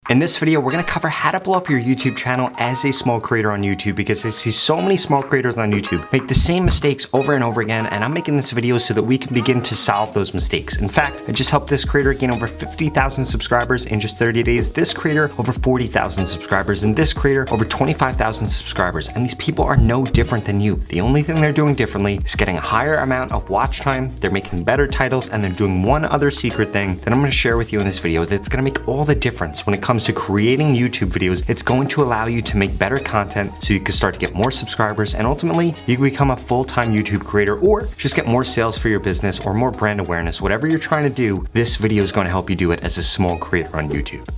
In this video, we're gonna cover how to blow up your YouTube channel as a small creator on YouTube, because I see so many small creators on YouTube make the same mistakes over and over again, and I'm making this video so that we can begin to solve those mistakes. In fact, I just helped this creator gain over 50,000 subscribers in just 30 days, this creator over 40,000 subscribers, and this creator over 25,000 subscribers, and these people are no different than you. The only thing they're doing differently is getting a higher amount of watch time, they're making better titles, and they're doing one other secret thing that I'm gonna share with you in this video that's gonna make all the difference when it comes to creating YouTube videos. It's going to allow you to make better content so you can start to get more subscribers, and ultimately you can become a full-time YouTube creator or just get more sales for your business or more brand awareness. Whatever you're trying to do, this video is going to help you do it as a small creator on YouTube.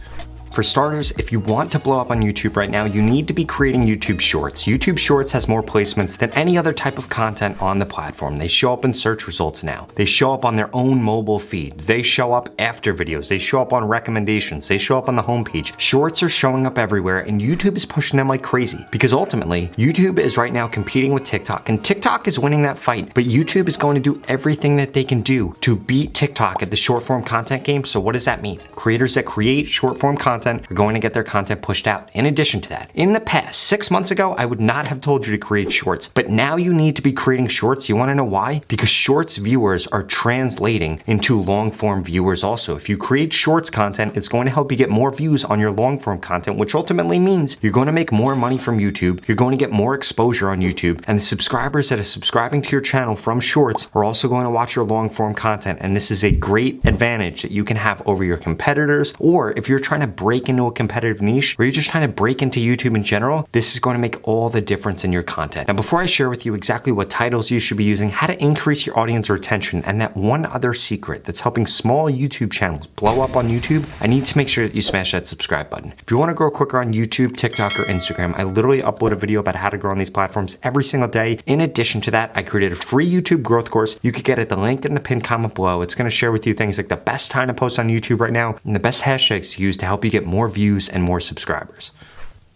For starters, if you want to blow up on YouTube right now, you need to be creating YouTube Shorts. YouTube Shorts has more placements than any other type of content on the platform. They show up in search results now. They show up on their own mobile feed. They show up after videos. They show up on recommendations. They show up on the homepage. Shorts are showing up everywhere, and YouTube is pushing them like crazy, because ultimately, YouTube is right now competing with TikTok, and TikTok is winning that fight, but YouTube is going to do everything that they can do to beat TikTok at the short form content game. So what does that mean? Creators that create short form content are going to get their content pushed out. In addition to that, in the past, 6 months ago, I would not have told you to create shorts, but now you need to be creating shorts. You wanna know why? Because shorts viewers are translating into long form viewers also. If you create shorts content, it's going to help you get more views on your long form content, which ultimately means you're going to make more money from YouTube, you're going to get more exposure on YouTube, and the subscribers that are subscribing to your channel from shorts are also going to watch your long form content, and this is a great advantage that you can have over your competitors, or if you're trying to break into a competitive niche, or you're just trying to break into YouTube in general, this is going to make all the difference in your content. Now, before I share with you exactly what titles you should be using, how to increase your audience retention, and that one other secret that's helping small YouTube channels blow up on YouTube, I need to make sure that you smash that subscribe button. If you want to grow quicker on YouTube, TikTok, or Instagram, I literally upload a video about how to grow on these platforms every single day. In addition to that, I created a free YouTube growth course. You could get it at the link in the pinned comment below. It's going to share with you things like the best time to post on YouTube right now and the best hashtags to use to help you get more views and more subscribers.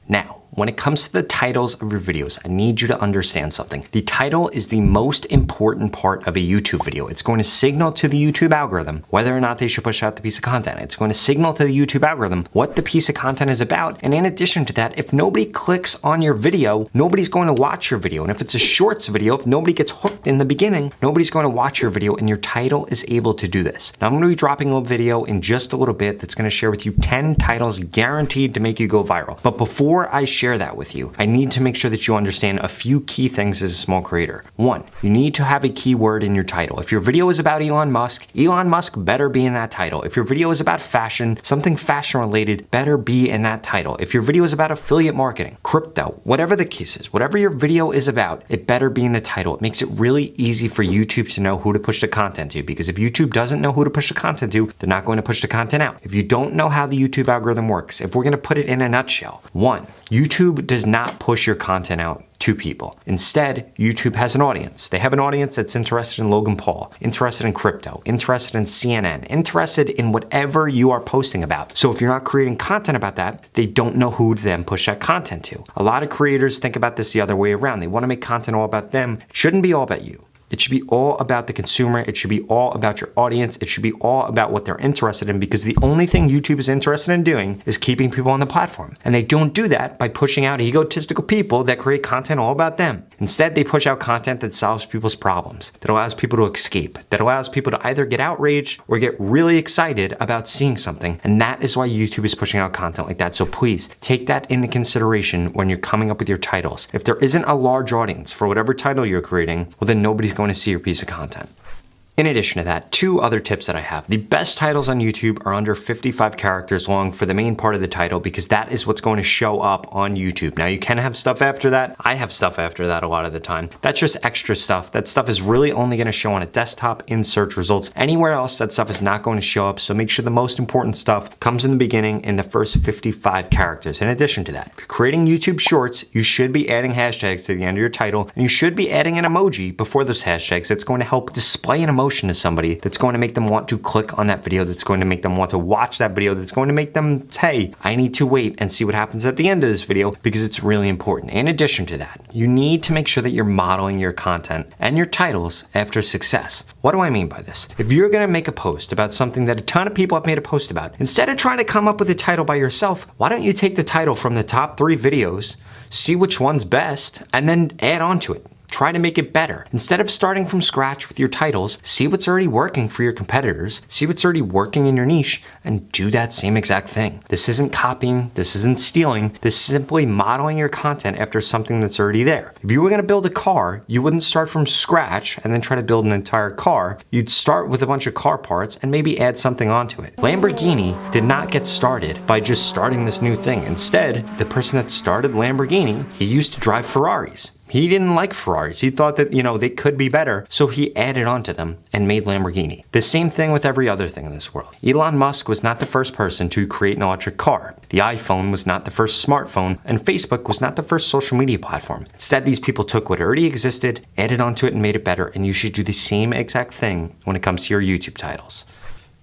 Now, when it comes to the titles of your videos, I need you to understand something. The title is the most important part of a YouTube video. It's going to signal to the YouTube algorithm whether or not they should push out the piece of content. It's going to signal to the YouTube algorithm what the piece of content is about. And in addition to that, if nobody clicks on your video, nobody's going to watch your video. And if it's a shorts video, if nobody gets hooked in the beginning, nobody's going to watch your video, and your title is able to do this. Now, I'm going to be dropping a video in just a little bit that's going to share with you 10 titles guaranteed to make you go viral. But before I share that with you, I need to make sure that you understand a few key things as a small creator. One, you need to have a keyword in your title. If your video is about Elon Musk better be in that title. If your video is about fashion, something fashion related better be in that title. If your video is about affiliate marketing, crypto, whatever the case is, whatever your video is about, it better be in the title. It makes it really easy for YouTube to know who to push the content to, because if YouTube doesn't know who to push the content to, they're not going to push the content out. If you don't know how the YouTube algorithm works, if we're going to put it in a nutshell, one, YouTube does not push your content out to people. Instead, YouTube has an audience. They have an audience that's interested in Logan Paul, interested in crypto, interested in CNN, interested in whatever you are posting about. So if you're not creating content about that, they don't know who to then push that content to. A lot of creators think about this the other way around. They want to make content all about them. It shouldn't be all about you. It should be all about the consumer. It should be all about your audience. It should be all about what they're interested in, because the only thing YouTube is interested in doing is keeping people on the platform. And they don't do that by pushing out egotistical people that create content all about them. Instead, they push out content that solves people's problems, that allows people to escape, that allows people to either get outraged or get really excited about seeing something. And that is why YouTube is pushing out content like that. So please take that into consideration when you're coming up with your titles. If there isn't a large audience for whatever title you're creating, well, then nobody's going to see your piece of content. In addition to that, two other tips that I have. The best titles on YouTube are under 55 characters long for the main part of the title, because that is what's going to show up on YouTube. Now, you can have stuff after that. I have stuff after that a lot of the time. That's just extra stuff. That stuff is really only going to show on a desktop in search results. Anywhere else, that stuff is not going to show up. So make sure the most important stuff comes in the beginning in the first 55 characters. In addition to that, if you're creating YouTube Shorts, you should be adding hashtags to the end of your title, and you should be adding an emoji before those hashtags. That's going to help display an emoji emotion to somebody that's going to make them want to click on that video, that's going to make them want to watch that video, that's going to make them say, I need to wait and see what happens at the end of this video because it's really important. In addition to that, you need to make sure that you're modeling your content and your titles after success. What do I mean by this? If you're going to make a post about something that a ton of people have made a post about, instead of trying to come up with a title by yourself, why don't you take the title from the top 3 videos, see which one's best, and then add on to it. Try to make it better. Instead of starting from scratch with your titles, see what's already working for your competitors, see what's already working in your niche, and do that same exact thing. This isn't copying, this isn't stealing, this is simply modeling your content after something that's already there. If you were gonna build a car, you wouldn't start from scratch and then try to build an entire car. You'd start with a bunch of car parts and maybe add something onto it. Lamborghini did not get started by just starting this new thing. Instead, the person that started Lamborghini, he used to drive Ferraris. He didn't like Ferraris. He thought that, they could be better. So he added on to them and made Lamborghini. The same thing with every other thing in this world. Elon Musk was not the first person to create an electric car. The iPhone was not the first smartphone, and Facebook was not the first social media platform. Instead, these people took what already existed, added onto it, and made it better. And you should do the same exact thing when it comes to your YouTube titles.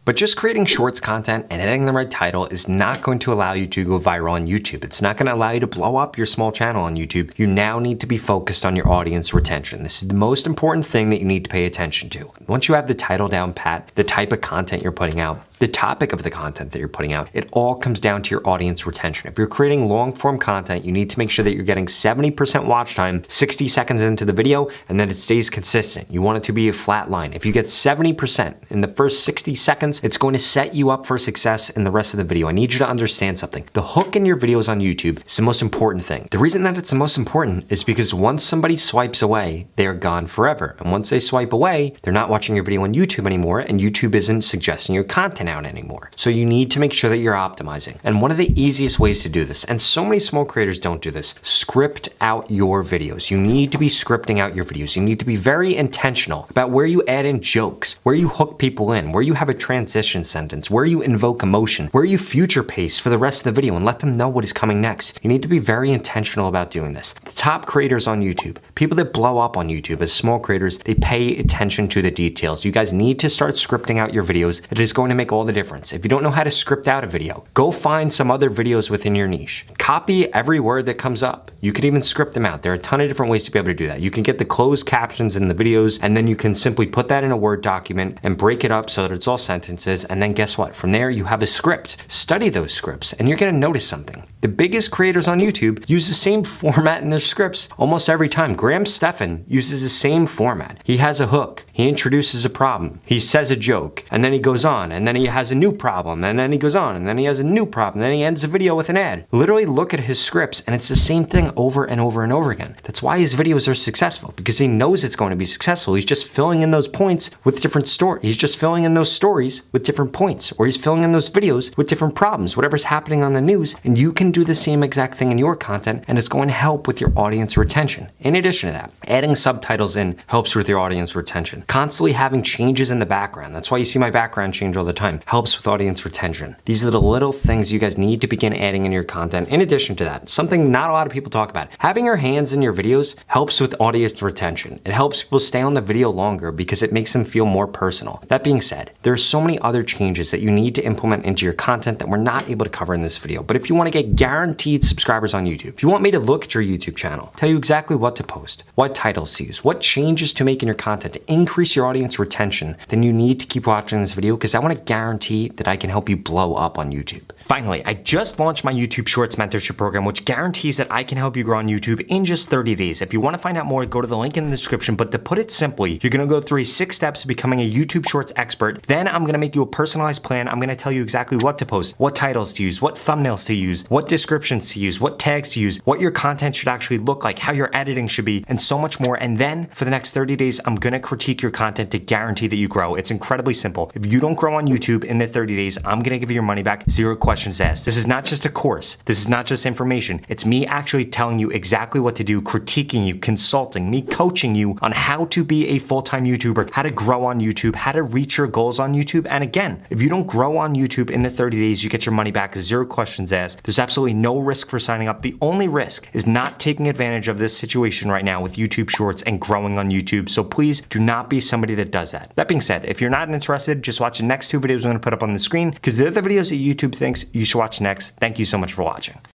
But just creating shorts content and adding the right title is not going to allow you to go viral on YouTube. It's not going to allow you to blow up your small channel on YouTube. You now need to be focused on your audience retention. This is the most important thing that you need to pay attention to. Once you have the title down pat, the type of content you're putting out, the topic of the content that you're putting out, it all comes down to your audience retention. If you're creating long form content, you need to make sure that you're getting 70% watch time 60 seconds into the video and that it stays consistent. You want it to be a flat line. If you get 70% in the first 60 seconds, it's going to set you up for success in the rest of the video. I need you to understand something. The hook in your videos on YouTube is the most important thing. The reason that it's the most important is because once somebody swipes away, they're gone forever. And once they swipe away, they're not watching your video on YouTube anymore, and YouTube isn't suggesting your content out anymore. So you need to make sure that you're optimizing. And one of the easiest ways to do this, and so many small creators don't do this, script out your videos. You need to be scripting out your videos. You need to be very intentional about where you add in jokes, where you hook people in, where you have a transition sentence, where you invoke emotion, where you future pace for the rest of the video and let them know what is coming next. You need to be very intentional about doing this. The top creators on YouTube, people that blow up on YouTube as small creators, they pay attention to the details. You guys need to start scripting out your videos. It is going to make all the difference. If you don't know how to script out a video, go find some other videos within your niche. Copy every word that comes up. You could even script them out. There are a ton of different ways to be able to do that. You can get the closed captions in the videos, and then you can simply put that in a Word document and break it up so that it's all sentences. And then guess what? From there, you have a script. Study those scripts, and you're going to notice something. The biggest creators on YouTube use the same format in their scripts almost every time. Graham Stephan uses the same format. He has a hook. He introduces a problem. He says a joke, and then he goes on, and then he has a new problem, and then he goes on, and then he has a new problem, and then he ends the video with an ad. Literally look at his scripts, and it's the same thing over and over and over again. That's why his videos are successful, because he knows it's going to be successful. He's just filling in those points with different stories. He's just filling in those stories with different points, or he's filling in those videos with different problems, whatever's happening on the news, and you can do the same exact thing in your content, and it's going to help with your audience retention. In addition to that, adding subtitles in helps with your audience retention. Constantly having changes in the background. That's why you see my background change all the time. Helps with audience retention. These are the little things you guys need to begin adding in your content. In addition to that, something not a lot of people talk about, having your hands in your videos helps with audience retention. It helps people stay on the video longer because it makes them feel more personal. That being said, there are so many other changes that you need to implement into your content that we're not able to cover in this video. But if you want to get guaranteed subscribers on YouTube, if you want me to look at your YouTube channel, tell you exactly what to post, what titles to use, what changes to make in your content to increase your audience retention, then you need to keep watching this video because I want to guarantee that I can help you blow up on YouTube. Finally, I just launched my YouTube Shorts mentorship program, which guarantees that I can help you grow on YouTube in just 30 days. If you want to find out more, go to the link in the description. But to put it simply, you're going to go through 6 steps to becoming a YouTube Shorts expert. Then I'm going to make you a personalized plan. I'm going to tell you exactly what to post, what titles to use, what thumbnails to use, what descriptions to use, what tags to use, what your content should actually look like, how your editing should be, and so much more. And then for the next 30 days, I'm going to critique your content to guarantee that you grow. It's incredibly simple. If you don't grow on YouTube in the 30 days, I'm going to give you your money back, 0 questions questions to ask. This is not just a course. This is not just information. It's me actually telling you exactly what to do, critiquing you, consulting, me coaching you on how to be a full-time YouTuber, how to grow on YouTube, how to reach your goals on YouTube. And again, if you don't grow on YouTube in the 30 days, you get your money back, 0 questions asked. There's absolutely no risk for signing up. The only risk is not taking advantage of this situation right now with YouTube Shorts and growing on YouTube. So please do not be somebody that does that. That being said, if you're not interested, just watch the next 2 videos I'm gonna put up on the screen because they're the videos that YouTube thinks you should watch next. Thank you so much for watching.